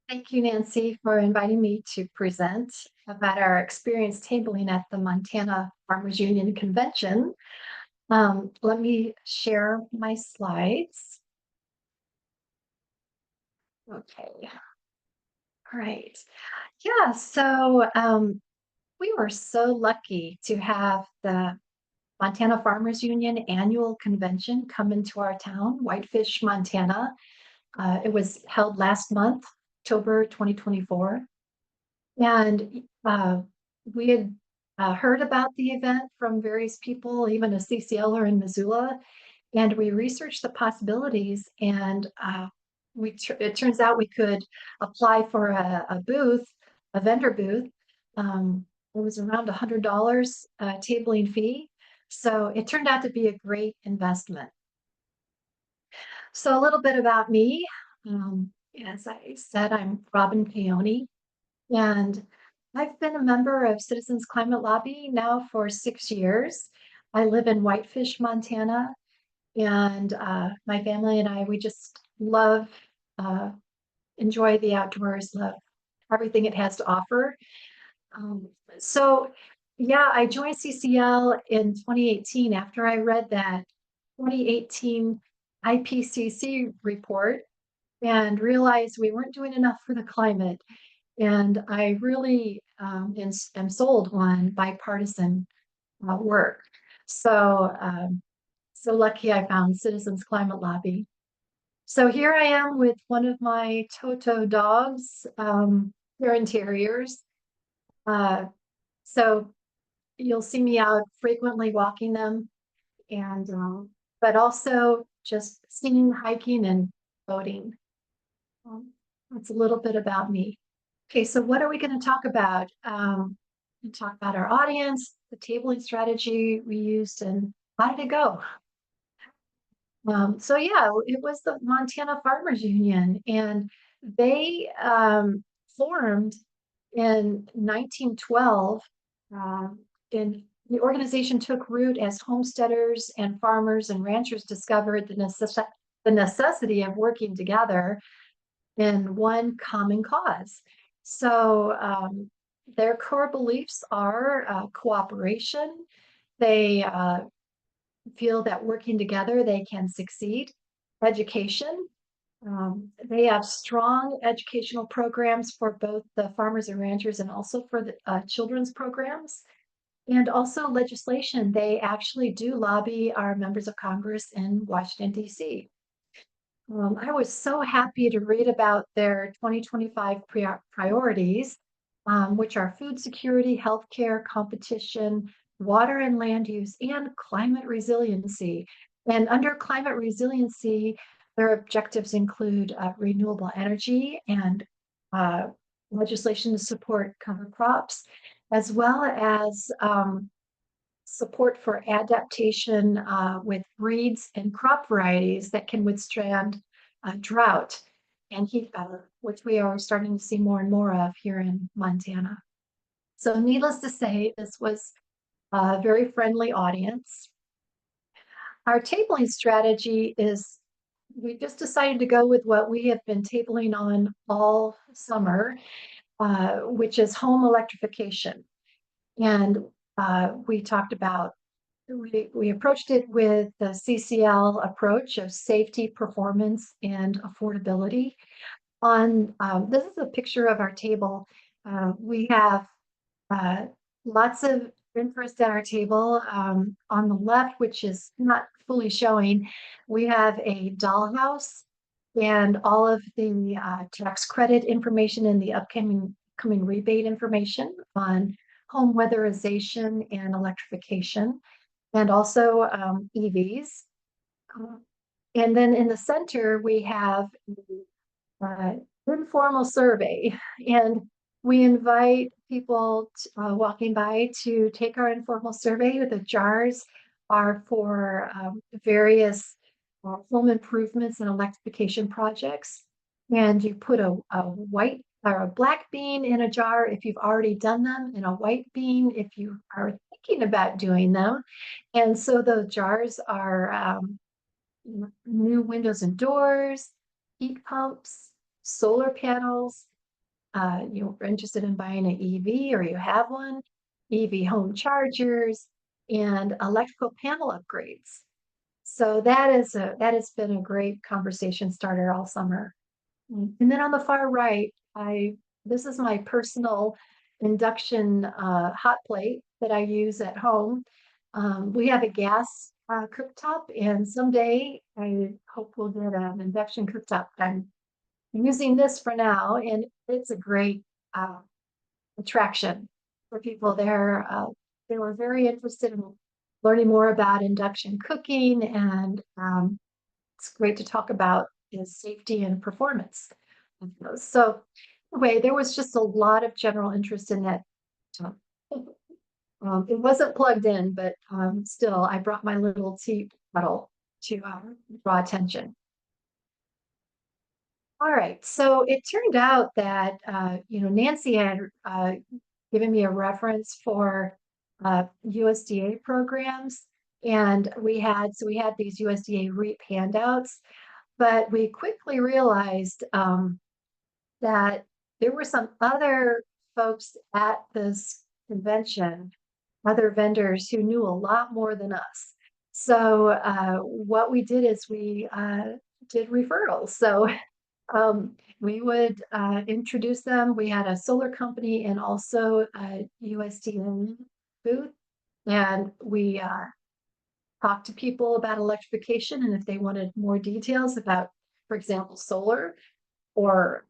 Thank you, Nancy, for inviting me to present about our experience tabling at the Montana Farmers Union Convention. Let me share my slides. Okay, all right. Yeah, we were so lucky to have the Montana Farmers Union annual convention come into our town, Whitefish, Montana. It was held last month, October 2024. And we had heard about the event from various people, even a CCLer in Missoula, and we researched the possibilities. And it turns out we could apply for a booth, a vendor booth. It was around $100 tabling fee. So it turned out to be a great investment. So a little bit about me. As I said, I'm Robin Paone. And I've been a member of Citizens Climate Lobby now for 6 years. I live in Whitefish, Montana, and my family and I, we just love, uh, enjoy the outdoors, love everything it has to offer. Um, so, yeah, I joined CCL in 2018 after I read that 2018 IPCC report and realized we weren't doing enough for the climate. And I really am sold on bipartisan work. So, so lucky I found Citizens Climate Lobby. So here I am with one of my Toto dogs, they're terriers. Uh, so you'll see me out frequently walking them, and but also just singing, hiking, and boating. That's a little bit about me. Okay, so what are we going to talk about? We talk about our audience, the tabling strategy we used, and how did it go? So yeah, it was the Montana Farmers Union, and they formed in 1912. Um, and the organization took root as homesteaders and farmers and ranchers discovered the necessity of working together in one common cause. So their core beliefs are cooperation. They feel that working together they can succeed. Education. They have strong educational programs for both the farmers and ranchers and also for the children's programs. And also legislation. They actually do lobby our members of Congress in Washington, D.C. I was so happy to read about their 2025 priorities, which are food security, healthcare, competition, water and land use, and climate resiliency. And under climate resiliency, their objectives include renewable energy and uh, legislation to support cover crops, as well as support for adaptation with breeds and crop varieties that can withstand drought and heat battle, which we are starting to see more and more of here in Montana. So needless to say, this was a very friendly audience. Our tabling strategy is we just decided to go with what we have been tabling on all summer, which is home electrification. And we talked about we approached it with the CCL approach of safety, performance, and affordability. This is a picture of our table. We have uh, lots of interest at our table. On the left, which is not fully showing, we have a dollhouse and all of the tax credit information and the upcoming rebate information on home weatherization and electrification, and also EVs. Uh, and then in the center, we have informal survey, and we invite people walking by to take our informal survey. The jars are for various home improvements and electrification projects. And you put a white or a black bean in a jar if you've already done them, and a white bean if you are thinking about doing them. And so the jars are new windows and doors, heat pumps, solar panels, you're interested in buying an EV or you have one, EV home chargers, and electrical panel upgrades. So that has been a great conversation starter all summer. And then on the far right, I this is my personal induction hot plate that I use at home. We have a gas cooktop, and someday I hope we'll get an induction cooktop. I'm using this for now, and it's a great uh, attraction for people there. They were very interested in learning more about induction cooking, and it's great to talk about is safety and performance of those. So anyway, there was just a lot of general interest in that. uh, it wasn't plugged in, but still, I brought my little tea kettle to draw attention. All right, so it turned out that Nancy had given me a reference for USDA programs, and we had these USDA REAP handouts, but we quickly realized that there were some other folks at this convention, other vendors who knew a lot more than us. So what we did is we did referrals. So we would introduce them. We had a solar company and also a USDA booth, and we talked to people about electrification and if they wanted more details about, for example, solar or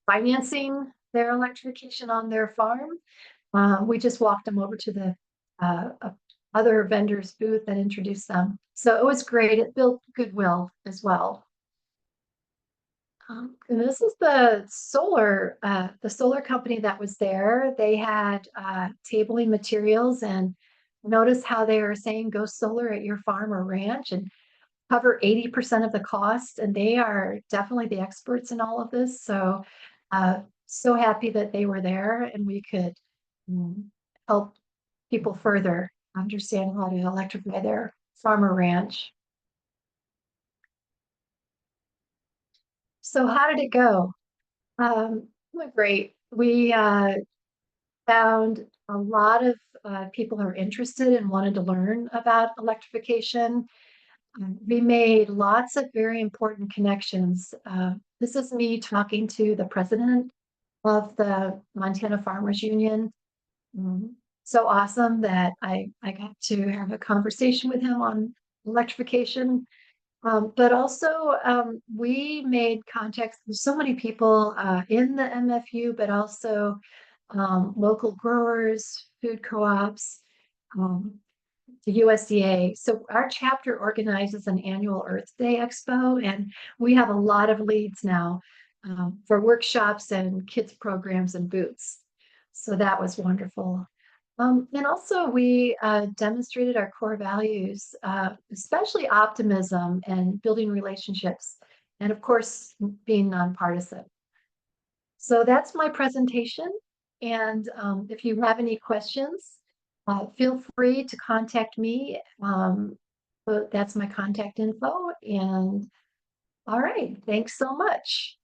financing their electrification on their farm. We just walked them over to the other vendor's booth and introduced them. So it was great. It built goodwill as well. And this is the solar company that was there. They had tabling materials, and notice how they are saying go solar at your farm or ranch and cover 80% of the cost. And they are definitely the experts in all of this. So so happy that they were there and we could mm, help people further understand how to electrify their farm or ranch. So how did it go? Went great. We found a lot of people who are interested and wanted to learn about electrification. We made lots of very important connections. This is me talking to the president of the Montana Farmers Union. Mm, So awesome that I got to have a conversation with him on electrification. But also, we made contacts with so many people in the MFU, but also local growers, food co-ops, um, the USDA. So our chapter organizes an annual Earth Day Expo, and we have a lot of leads now for workshops and kids programs and booths. So that was wonderful. And also we demonstrated our core values, especially optimism and building relationships, and of course, being nonpartisan. So that's my presentation. And if you have any questions, feel free to contact me. But that's my contact info. And all right, thanks so much.